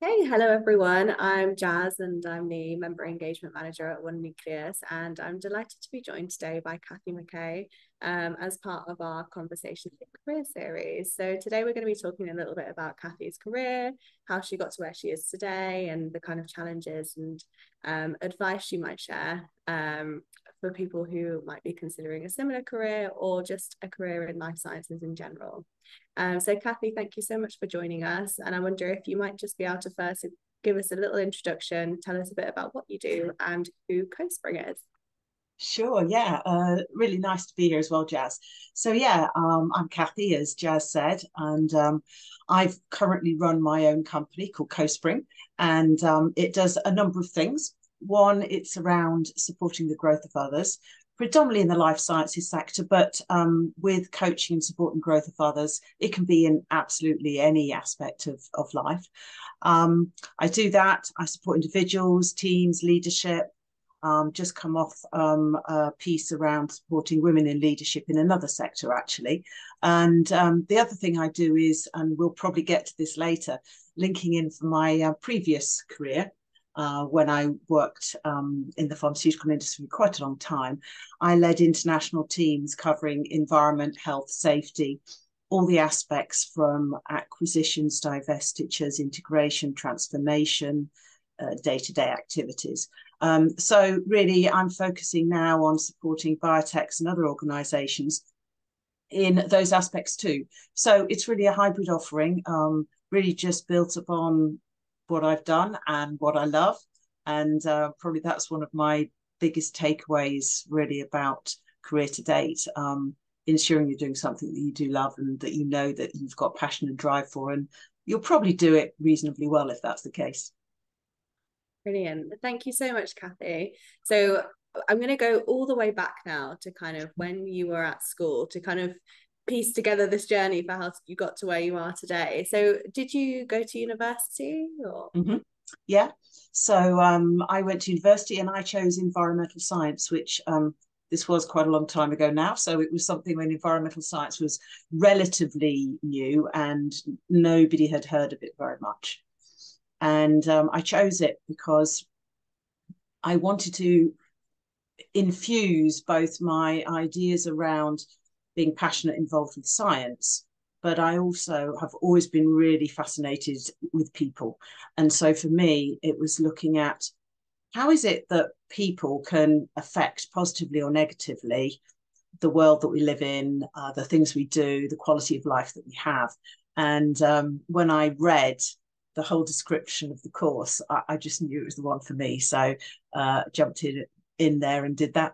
Hey, hello everyone. I'm Jazz and I'm the Member Engagement Manager at One Nucleus. And I'm delighted to be joined today by Cathie Mackay as part of our Conversations in Career series. So, today we're going to be talking a little bit about Cathie's career, how she got to where she is today, and the kind of challenges and advice she might share for people who might be considering a similar career or just a career in life sciences in general. So, Cathie, thank you so much for joining us. And I wonder if you might just be able to first give us a little introduction, tell us a bit about what you do and who CoSpring is. Sure, yeah. Really nice to be here as well, Jazz. I'm Cathie, as Jazz said, and I've currently run my own company called CoSpring, and it does a number of things. One, it's around supporting the growth of others, predominantly in the life sciences sector, but with coaching and support and growth of others, it can be in absolutely any aspect of life. I do that. I support individuals, teams, leadership, just come off a piece around supporting women in leadership in another sector, actually. And the other thing I do is, and we'll probably get to this later, linking in from my previous career. When I worked in the pharmaceutical industry for quite a long time, I led international teams covering environment, health, safety, all the aspects from acquisitions, divestitures, integration, transformation, day-to-day activities. So really, I'm focusing now on supporting biotechs and other organisations in those aspects too. So it's really a hybrid offering, really just built upon what I've done and what I love. And probably that's one of my biggest takeaways really about career to date. Ensuring you're doing something that you do love and that you know that you've got passion and drive for, and you'll probably do it reasonably well if that's the case. Brilliant. Thank you so much, Cathie. So, I'm going to go all the way back now to kind of when you were at school to kind of piece together this journey for how you got to where you are today. So, did you go to university or? Mm-hmm. Yeah. So I went to university and I chose environmental science, which this was quite a long time ago now. So it was something when environmental science was relatively new and nobody had heard of it very much. And I chose it because I wanted to infuse both my ideas around being passionate, involved with science, but I also have always been really fascinated with people. And so for me, it was looking at how is it that people can affect positively or negatively the world that we live in, the things we do, the quality of life that we have. And when I read the whole description of the course, I just knew it was the one for me. So jumped in there and did that.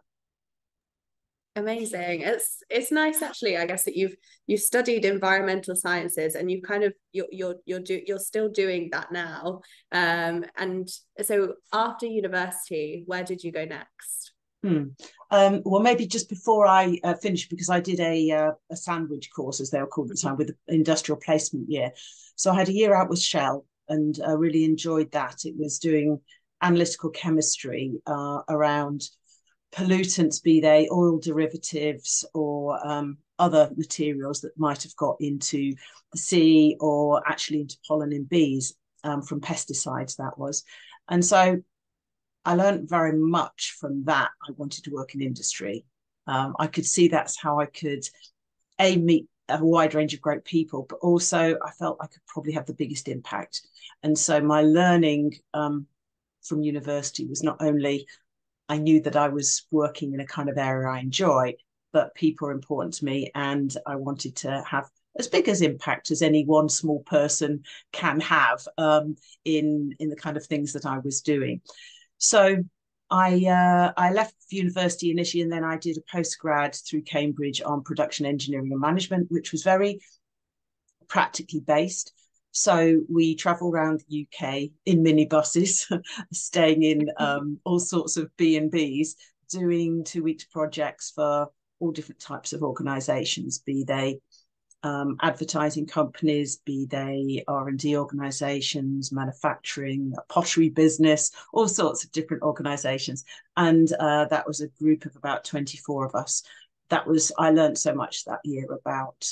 Amazing. It's nice actually, I guess that you've studied environmental sciences and you've kind of you're still doing that now. And so after university, where did you go next? Hmm. Well, maybe just before I finished, because I did a sandwich course, as they were called at the time, with the industrial placement year. So I had a year out with Shell and really enjoyed that. It was doing analytical chemistry around pollutants, be they oil derivatives or other materials that might have got into the sea or actually into pollen in bees from pesticides, that was. And so I learned very much from that. I wanted to work in industry. I could see that's how I could meet a wide range of great people, but also I felt I could probably have the biggest impact. And so my learning from university was not only I knew that I was working in a kind of area I enjoy, but people are important to me, and I wanted to have as big as impact as any one small person can have in the kind of things that I was doing. So I left university initially, and then I did a postgrad through Cambridge on production engineering and management, which was very practically based. So we travel around the UK in minibuses, staying in all sorts of B&Bs, doing 2 week projects for all different types of organisations, be they advertising companies, be they R&D organisations, manufacturing, a pottery business, all sorts of different organisations. And that was a group of about 24 of us. I learned so much that year about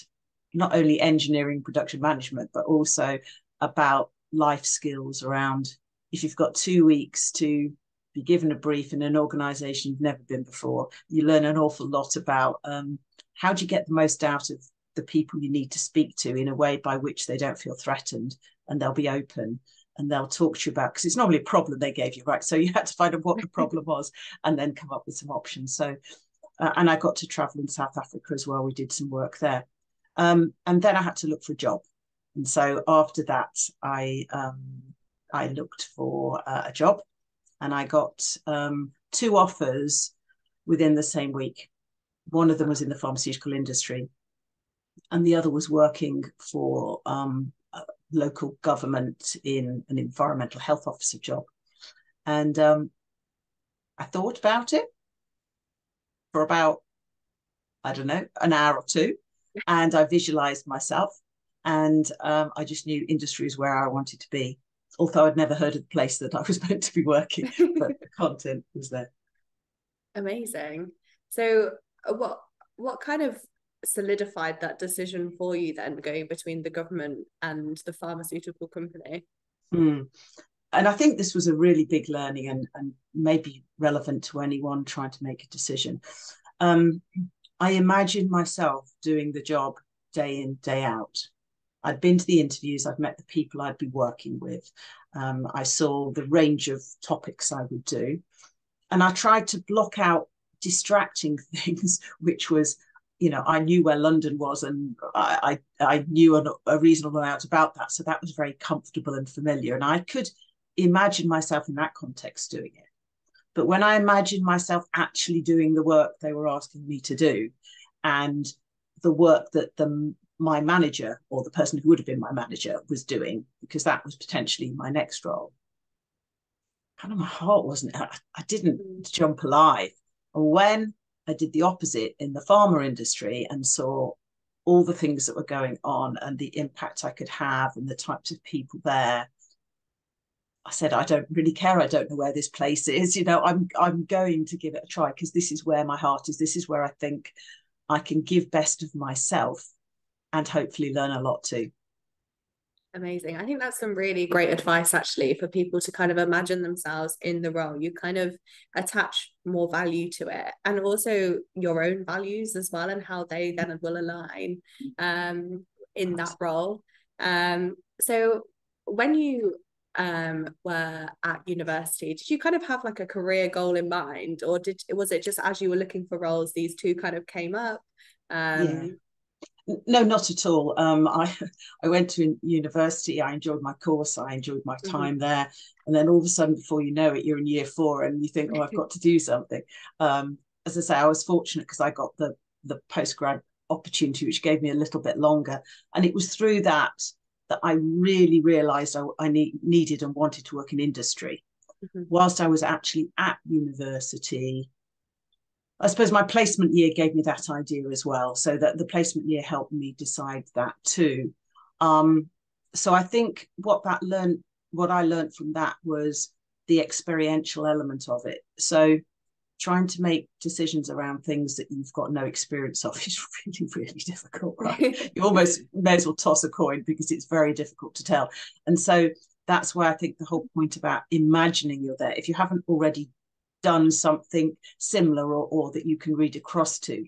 not only engineering production management, but also about life skills around, if you've got 2 weeks to be given a brief in an organization you've never been before, you learn an awful lot about how do you get the most out of the people you need to speak to in a way by which they don't feel threatened, and they'll be open and they'll talk to you about, because it's normally a problem they gave you, right? So you had to find out what the problem was and then come up with some options. So, and I got to travel in South Africa as well. We did some work there. And then I had to look for a job. And so after that, I looked for a job, and I got 2 offers within the same week. One of them was in the pharmaceutical industry, and the other was working for local government in an environmental health officer job. And I thought about it for about, I don't know, an hour or two, and I visualized myself, and I just knew industry is where I wanted to be, although I'd never heard of the place that I was meant to be working, but the content was there. Amazing. So what kind of solidified that decision for you then, going between the government and the pharmaceutical company? And I think this was a really big learning, and maybe relevant to anyone trying to make a decision. I imagined myself doing the job day in, day out. I'd been to the interviews, I'd met the people I'd be working with. I saw the range of topics I would do. And I tried to block out distracting things, which was, I knew where London was, and I knew a reasonable amount about that. So that was very comfortable and familiar. And I could imagine myself in that context doing it. But when I imagined myself actually doing the work they were asking me to do, and the work that my manager, or the person who would have been my manager, was doing, because that was potentially my next role, kind of my heart wasn't, I didn't jump alive. And when I did the opposite in the pharma industry and saw all the things that were going on and the impact I could have and the types of people there, I said, I don't really care. I don't know where this place is. I'm going to give it a try, because this is where my heart is. This is where I think I can give best of myself and hopefully learn a lot too. Amazing. I think that's some really great advice, actually, for people to kind of imagine themselves in the role. You kind of attach more value to it, and also your own values as well, and how they then will align in that role. So when you were at university, did you kind of have like a career goal in mind, or was it just as you were looking for roles, these two kind of came up? Yeah. No, not at all. I went to university. I enjoyed my course. I enjoyed my time there. And then all of a sudden, before you know it, you're in year 4 and you think, oh, I've got to do something. As I say, I was fortunate because I got the postgrad opportunity, which gave me a little bit longer. And it was through that I really realized I needed and wanted to work in industry. Whilst I was actually at university, I suppose my placement year gave me that idea as well. So that the placement year helped me decide that too. So I think what I learned from that was the experiential element of it. So trying to make decisions around things that you've got no experience of is really, really difficult, right? You almost may as well toss a coin, because it's very difficult to tell. And so that's why I think the whole point about imagining you're there, if you haven't already done something similar or that you can read across to,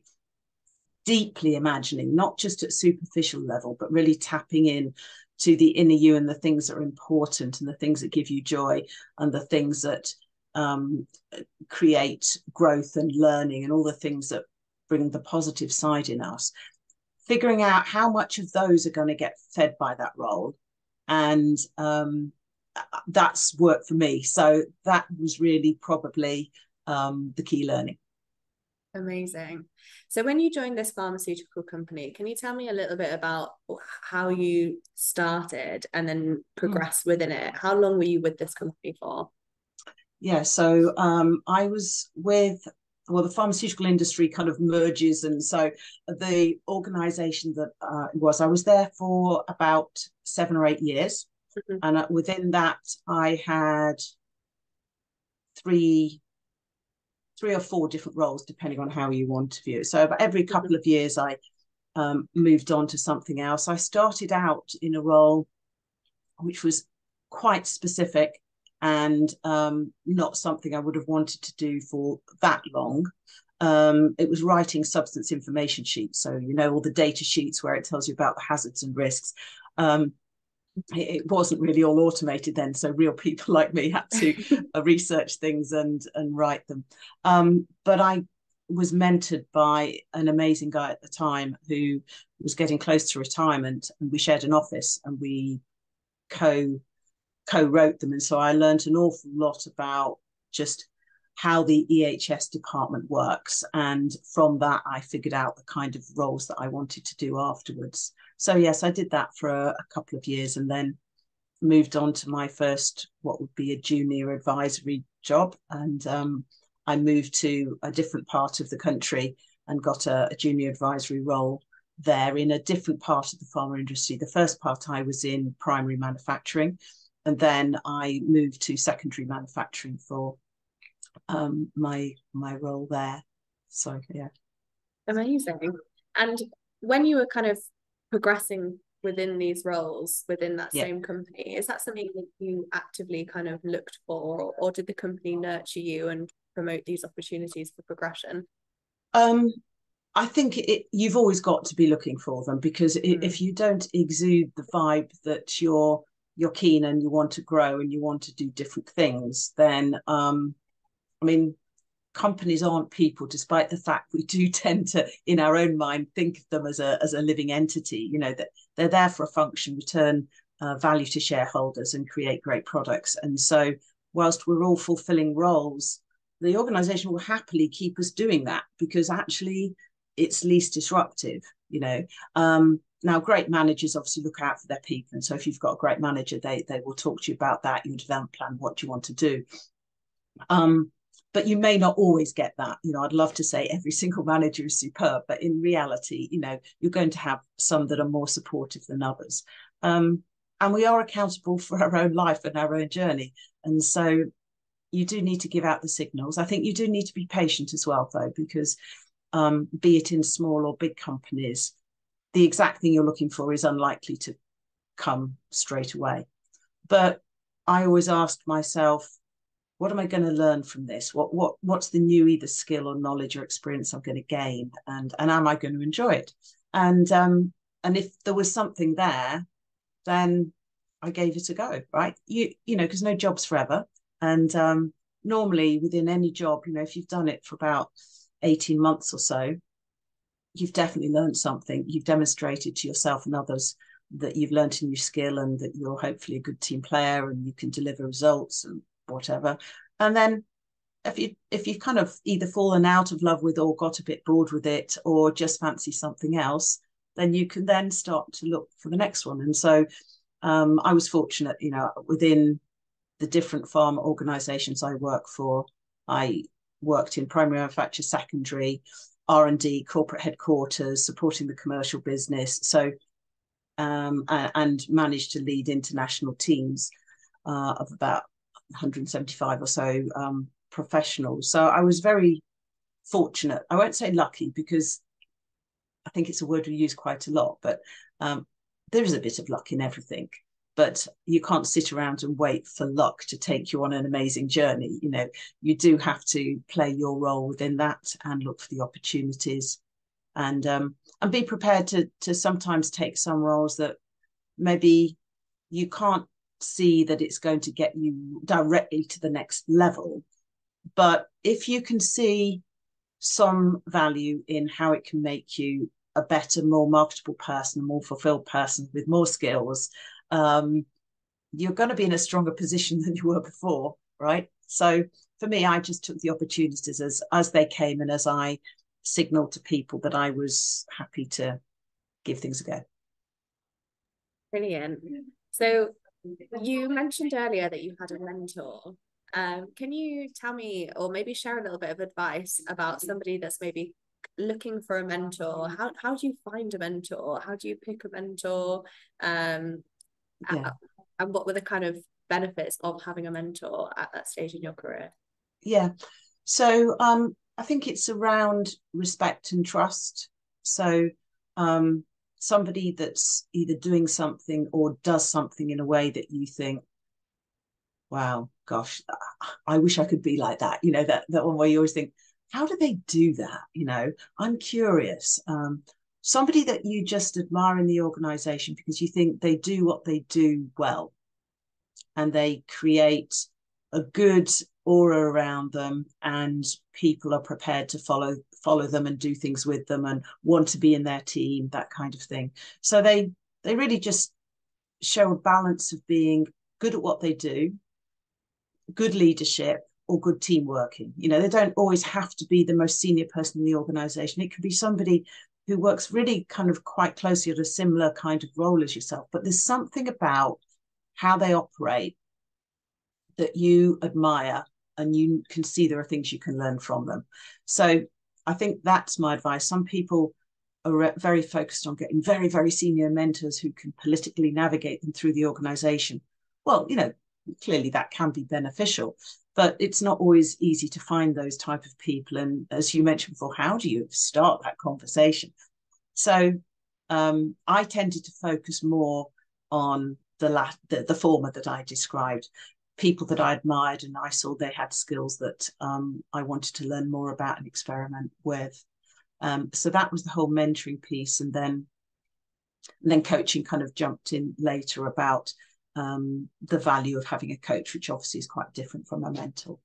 deeply imagining, not just at superficial level, but really tapping in to the inner you and the things that are important and the things that give you joy and the things that create growth and learning and all the things that bring the positive side in us, figuring out how much of those are going to get fed by that role. And that's worked for me. So that was really probably the key learning. Amazing. So when you joined this pharmaceutical company, can you tell me a little bit about how you started and then progressed within it? How long were you with this company for? Yeah, so I was with, well, the pharmaceutical industry kind of merges. And so the organization that I was there for about 7 or 8 years. And within that, I had three or four different roles, depending on how you want to view it. So every couple of years, I moved on to something else. I started out in a role which was quite specific and not something I would have wanted to do for that long. It was writing substance information sheets. So, you know, all the data sheets where it tells you about the hazards and risks. It wasn't really all automated then. So real people like me had to research things and write them. But I was mentored by an amazing guy at the time who was getting close to retirement, and we shared an office and we co-wrote them. And so I learned an awful lot about just how the EHS department works. And from that, I figured out the kind of roles that I wanted to do afterwards. So yes, I did that for a couple of years and then moved on to my first, what would be a junior advisory job. And I moved to a different part of the country and got a junior advisory role there in a different part of the pharma industry. The first part I was in primary manufacturing, and then I moved to secondary manufacturing for my role there. So yeah. Amazing. And when you were kind of progressing within these roles within that same company, is that something that you actively kind of looked for, or did the company nurture you and promote these opportunities for progression? I think you've always got to be looking for them, because if you don't exude the vibe that you're keen and you want to grow and you want to do different things, then I mean, companies aren't people, despite the fact we do tend to, in our own mind, think of them as a living entity. You know, that they're there for a function, return value to shareholders and create great products. And so whilst we're all fulfilling roles, the organization will happily keep us doing that, because actually it's least disruptive, you know. Now, great managers obviously look out for their people. And so if you've got a great manager, they will talk to you about that, your development plan, what do you want to do. But you may not always get that. You know, I'd love to say every single manager is superb, but in reality, you know, you're going to have some that are more supportive than others. And we are accountable for our own life and our own journey. And so you do need to give out the signals. I think you do need to be patient as well, though, because be it in small or big companies, the exact thing you're looking for is unlikely to come straight away. But I always asked myself, what am I going to learn from this? What's the new either skill or knowledge or experience I'm going to gain, and am I going to enjoy it? And if there was something there, then I gave it a go. Right? You know, because no job's forever, and normally within any job, you know, if you've done it for about 18 months or so, you've definitely learned something. You've demonstrated to yourself and others that you've learned a new skill and that you're hopefully a good team player and you can deliver results and whatever. And then if you've kind of either fallen out of love with or got a bit bored with it or just fancy something else, then you can then start to look for the next one. And so I was fortunate, you know, within the different pharma organizations I work for, I worked in primary manufacture, secondary, R&D, corporate headquarters, supporting the commercial business. So and managed to lead international teams of about 175 or so professionals. So I was very fortunate. I won't say lucky, because I think it's a word we use quite a lot, but there is a bit of luck in everything. But you can't sit around and wait for luck to take you on an amazing journey. You know, you do have to play your role within that and look for the opportunities, and be prepared to sometimes take some roles that maybe you can't see that it's going to get you directly to the next level. But if you can see some value in how it can make you a better, more marketable person, a more fulfilled person with more skills, you're going to be in a stronger position than you were before, right? So for me, I just took the opportunities as they came, and as I signaled to people that I was happy to give things a go. Brilliant. So you mentioned earlier that you had a mentor. Can you tell me, or maybe share a little bit of advice about somebody that's maybe looking for a mentor? How do you find a mentor? How do you pick a mentor? And what were the kind of benefits of having a mentor at that stage in your career? Yeah. So I think it's around respect and trust. So somebody that's either doing something or does something in a way that you think, Wow, gosh, I wish I could be like that. You know, that one where you always think, how do they do that? You know, I'm curious. Somebody that you just admire in the organization because you think they do what they do well, and they create a good aura around them, and people are prepared to follow them and do things with them and want to be in their team, that kind of thing. So they really just show a balance of being good at what they do, good leadership, or good team working. You know, they don't always have to be the most senior person in the organization. It could be somebody who works really kind of quite closely at a similar kind of role as yourself, but there's something about how they operate that you admire, and you can see there are things you can learn from them. So I think that's my advice. Some people are very focused on getting very, very senior mentors who can politically navigate them through the organization. Well, you know, clearly that can be beneficial, but it's not always easy to find those type of people. And as you mentioned before, how do you start that conversation? So I tended to focus more on the former that I described, people that I admired and I saw they had skills that I wanted to learn more about and experiment with. So that was the whole mentoring piece, and then coaching kind of jumped in later about the value of having a coach, which obviously is quite different from a mentor.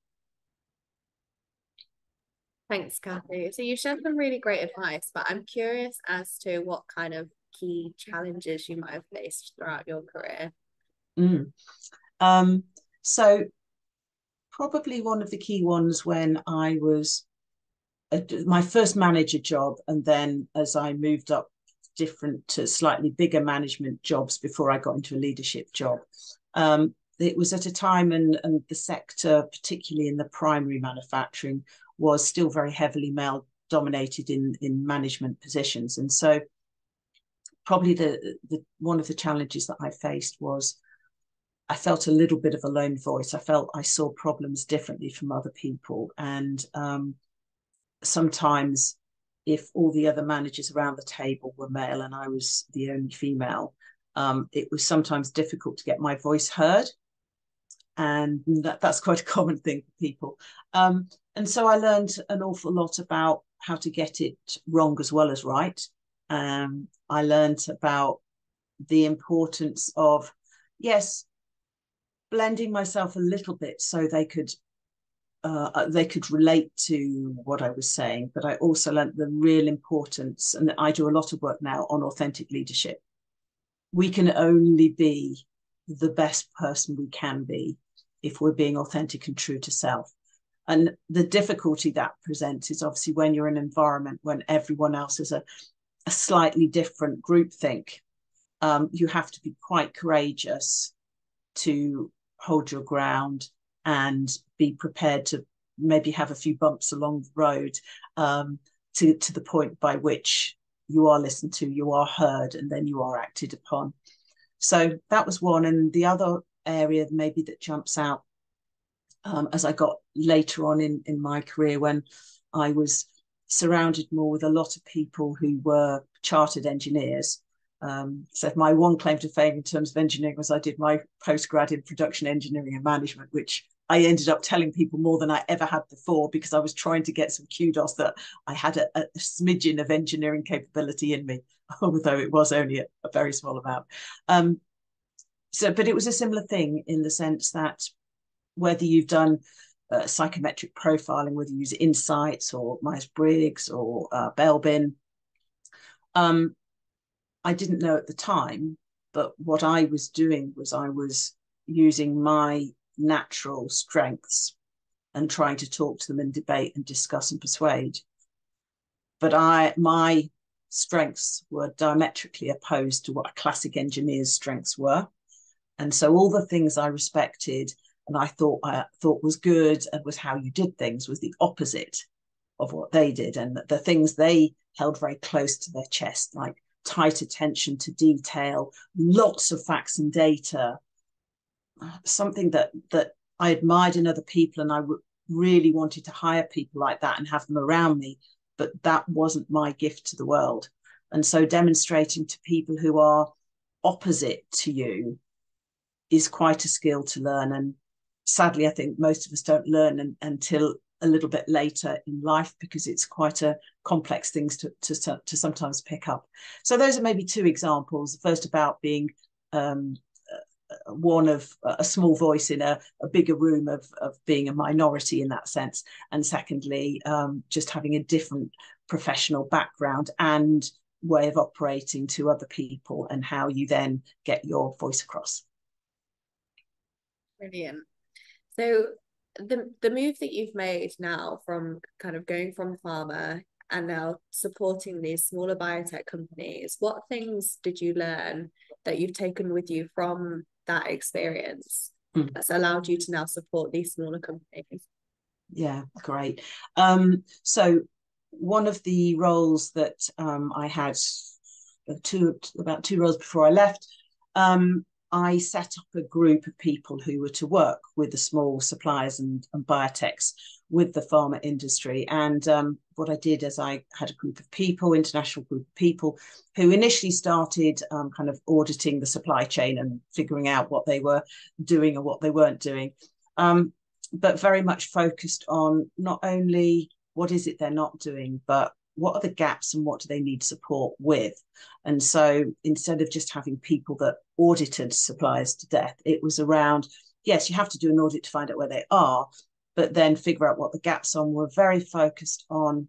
Thanks, Cathie. So you shared some really great advice, but I'm curious as to what kind of key challenges you might have faced throughout your career. So probably one of the key ones when I was my first manager job, and then as I moved up different to slightly bigger management jobs before I got into a leadership job. It was at a time and the sector, particularly in the primary manufacturing, was still very heavily male dominated in management positions. And so probably the one of the challenges that I faced was I felt a little bit of a lone voice. I felt I saw problems differently from other people. And sometimes if all the other managers around the table were male and I was the only female, it was sometimes difficult to get my voice heard. And that's quite a common thing for people. And so I learned an awful lot about how to get it wrong as well as right. I learned about the importance of, yes, blending myself a little bit so they could relate to what I was saying, but I also learned the real importance, and I do a lot of work now on authentic leadership. We can only be the best person we can be if we're being authentic and true to self. And the difficulty that presents is obviously when you're in an environment when everyone else is a slightly different groupthink. You have to be quite courageous to hold your ground and be prepared to maybe have a few bumps along the road, to the point by which you are listened to, you are heard, and then you are acted upon. So that was one. And the other area maybe that jumps out as I got later on in my career, when I was surrounded more with a lot of people who were chartered engineers. So my one claim to fame in terms of engineering was I did my postgrad in production engineering and management, which I ended up telling people more than I ever had before, because I was trying to get some kudos that I had a smidgen of engineering capability in me, although it was only a very small amount. But it was a similar thing in the sense that whether you've done psychometric profiling, whether you use Insights or Myers-Briggs or Belbin, I didn't know at the time, but what I was doing was I was using my natural strengths and trying to talk to them and debate and discuss and persuade. But my strengths were diametrically opposed to what a classic engineer's strengths were. And so all the things I respected and I thought was good and was how you did things was the opposite of what they did. And the things they held very close to their chest, like tight attention to detail, lots of facts and data, something that I admired in other people, and I really wanted to hire people like that and have them around me, but that wasn't my gift to the world. And so demonstrating to people who are opposite to you is quite a skill to learn. And sadly, I think most of us don't learn until a little bit later in life, because it's quite a complex things to sometimes pick up. So those are maybe two examples. The first about being one of a small voice in a bigger room of being a minority in that sense. And secondly, just having a different professional background and way of operating to other people, and how you then get your voice across. Brilliant. So the move that you've made now from kind of going from pharma and now supporting these smaller biotech companies, what things did you learn that you've taken with you from that experience that's allowed you to now support these smaller companies? Yeah, great. So one of the roles that I had about two roles before I left, I set up a group of people who were to work with the small suppliers and biotechs with the pharma industry. And what I did is I had a group of people, international group of people, who initially started kind of auditing the supply chain and figuring out what they were doing and what they weren't doing. But very much focused on not only what is it they're not doing, but what are the gaps and what do they need support with? And so instead of just having people that audited suppliers to death, it was around, yes, you have to do an audit to find out where they are, but then figure out what the gaps are. We're very focused on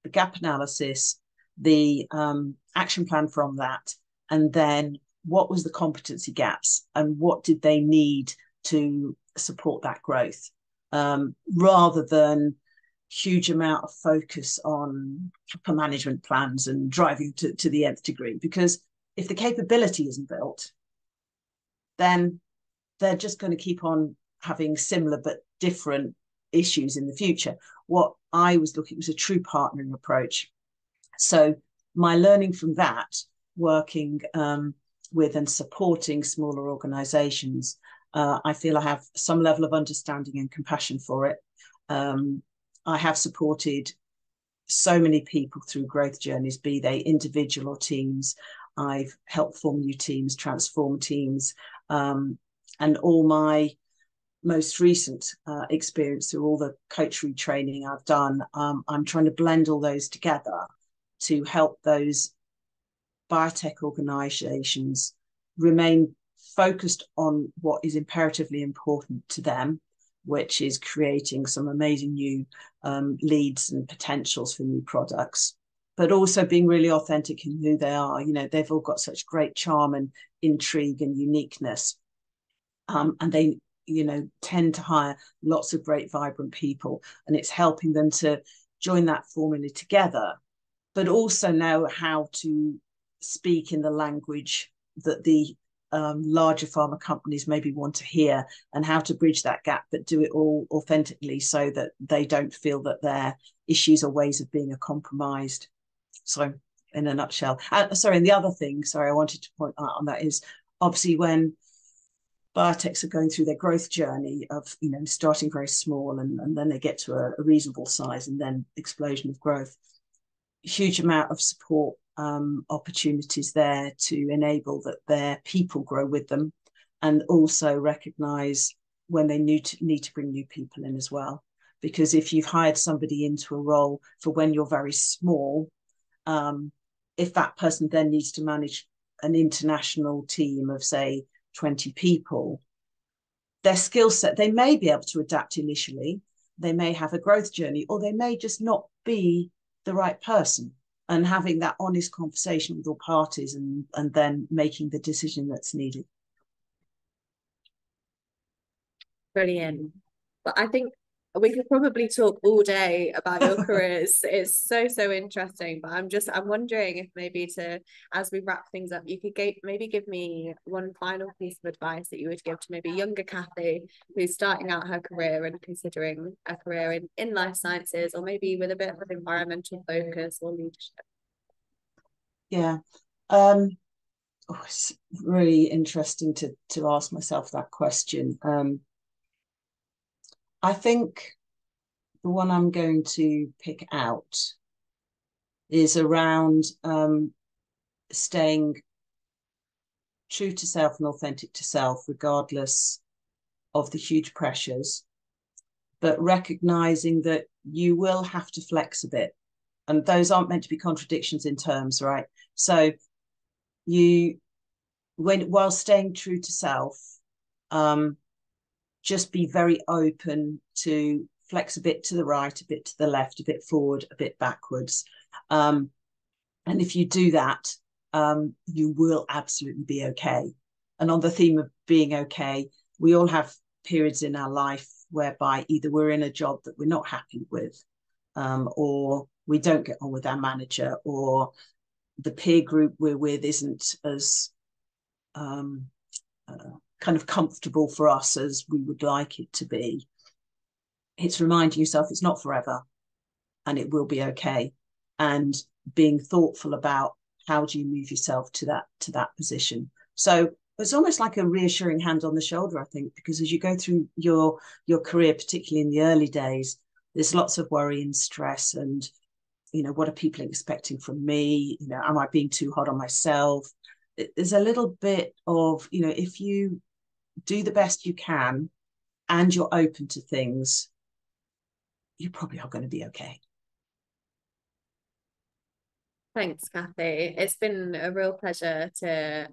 the gap analysis, the action plan from that, and then what was the competency gaps and what did they need to support that growth, rather than huge amount of focus on capital management plans and driving to the nth degree. Because if the capability isn't built, then they're just going to keep on having similar but different issues in the future. What I was looking was a true partnering approach. So my learning from that, working with and supporting smaller organizations, I feel I have some level of understanding and compassion for it. I have supported so many people through growth journeys, be they individual or teams. I've helped form new teams, transform teams, and all my most recent experience through all the coaching training I've done, I'm trying to blend all those together to help those biotech organizations remain focused on what is imperatively important to them, which is creating some amazing new leads and potentials for new products, but also being really authentic in who they are. You know, they've all got such great charm and intrigue and uniqueness. And they, you know, tend to hire lots of great, vibrant people. And it's helping them to join that formula together, but also know how to speak in the language that the larger pharma companies maybe want to hear, and how to bridge that gap, but do it all authentically so that they don't feel that their issues or ways of being are compromised. So in a nutshell, sorry, and the other thing, sorry, I wanted to point out on that is obviously when biotechs are going through their growth journey of, you know, starting very small and then they get to a reasonable size and then explosion of growth, huge amount of support opportunities there to enable that their people grow with them, and also recognize when they need to bring new people in as well. Because if you've hired somebody into a role for when you're very small, if that person then needs to manage an international team of, say, 20 people, their skill set, they may be able to adapt initially, they may have a growth journey, or they may just not be the right person. And having that honest conversation with all parties and then making the decision that's needed. Brilliant. But I think we could probably talk all day about your careers. It's so interesting. But I'm wondering if maybe as we wrap things up, you could maybe give me one final piece of advice that you would give to maybe younger Cathie who's starting out her career and considering a career in life sciences, or maybe with a bit of environmental focus or leadership. Yeah. It's really interesting to ask myself that question. I think the one I'm going to pick out is around staying true to self and authentic to self, regardless of the huge pressures, but recognizing that you will have to flex a bit. And those aren't meant to be contradictions in terms, right? So while staying true to self, just be very open to flex a bit to the right, a bit to the left, a bit forward, a bit backwards. And if you do that, you will absolutely be okay. And on the theme of being okay, we all have periods in our life whereby either we're in a job that we're not happy with, or we don't get on with our manager, or the peer group we're with isn't as kind of comfortable for us as we would like it to be. It's reminding yourself it's not forever and it will be okay. And being thoughtful about how do you move yourself to that position. So it's almost like a reassuring hand on the shoulder, I think, because as you go through your career, particularly in the early days, there's lots of worry and stress and, what are people expecting from me? Am I being too hard on myself? There's a little bit of, if you do the best you can and you're open to things, you probably are going to be okay. Thanks, Cathie. It's been a real pleasure to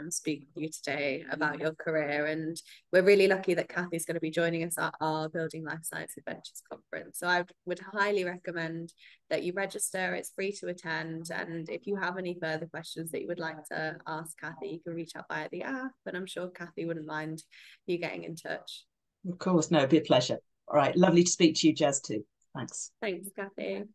speak with you today about your career, and we're really lucky that Cathie's going to be joining us at our Building Life Science Adventures conference. So I would highly recommend that you register. It's free to attend, and if you have any further questions that you would like to ask Cathie, you can reach out via the app, and I'm sure Cathie wouldn't mind you getting in touch. Of course, no, it'd be a pleasure. All right, lovely to speak to you, Jazz, too. Thanks. Thanks, Cathie.